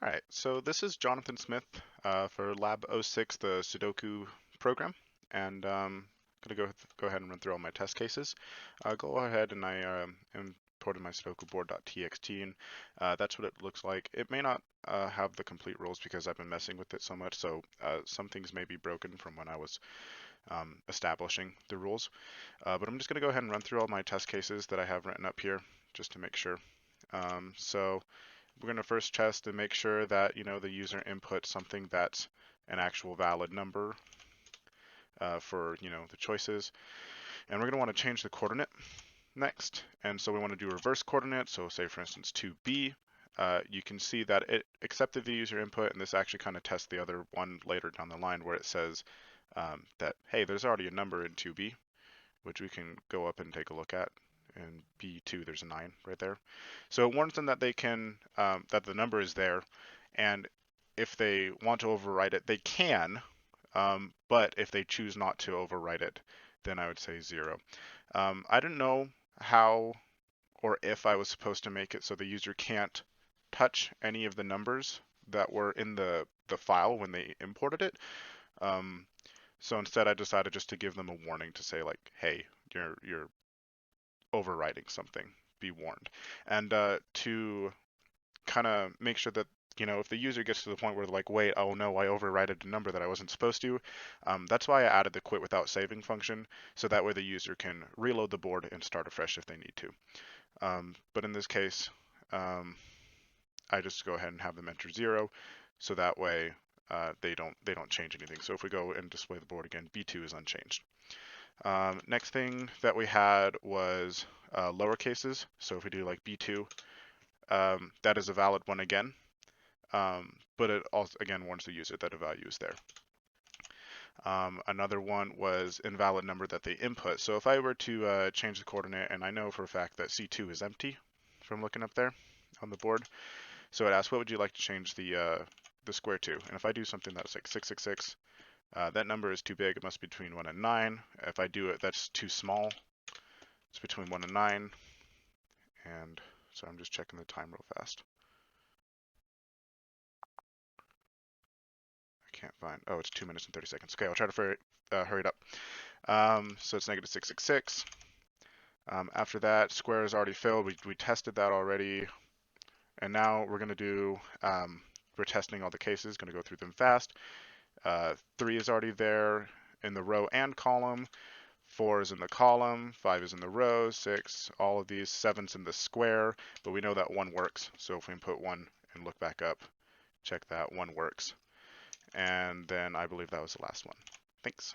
All right, so this is Jonathan Smith for Lab '06, the Sudoku program, and I'm going to go ahead and run through all my test cases. Go ahead and I imported my Sudoku board.txt, and that's what it looks like. It may not have the complete rules because I've been messing with it so much, so some things may be broken from when I was establishing the rules. But I'm just going to go ahead and run through all my test cases that I have written up here just to make sure. So we're going to first test to make sure that the user inputs something that's an actual valid number for the choices, and we're going to want to change the coordinate next. And so we want to do reverse coordinate. So say for instance 2b. You can see that it accepted the user input, and this actually kind of tests the other one later down the line where it says that hey, there's already a number in 2b, which we can go up and take a look at. In B2, there's a 9 right there. So it warns them that they can, that the number is there, and if they want to overwrite it, they can, but if they choose not to overwrite it, then I would say 0. I didn't know how or if I was supposed to make it so the user can't touch any of the numbers that were in the file when they imported it. Um, so instead, I decided just to give them a warning to say like, hey, you're overwriting something, be warned. And to kind of make sure that if the user gets to the point where they're like, wait, oh no, I overrided a number that I wasn't supposed to, that's why I added the quit without saving function, so that way the user can reload the board and start afresh if they need to. But in this case, I just go ahead and have them enter 0, so that way they don't change anything. So if we go and display the board again, B2 is unchanged. Next thing that we had was lower cases. So if we do like B2, that is a valid one again, but it also again warns the user that a value is there. Another one was invalid number that they input. So if I were to change the coordinate, and I know for a fact that C2 is empty from looking up there on the board, so it asks, what would you like to change the square to? And if I do something that's like 666, that number is too big. It must be between 1 and 9. If I do it, that's too small. It's between 1 and 9. And so I'm just checking the time real fast. I can't find. Oh, it's 2 minutes and 30 seconds. Okay, I'll try to hurry it up. So it's negative 666. After that, square is already filled. We tested that already. And now we're going to do, we're testing all the cases, going to go through them fast. 3 is already there in the row and column. 4 is in the column, 5 is in the row, 6, all of these, 7's in the square, but we know that 1 works. So if we input 1 and look back up, check that 1 works. And then I believe that was the last one. Thanks.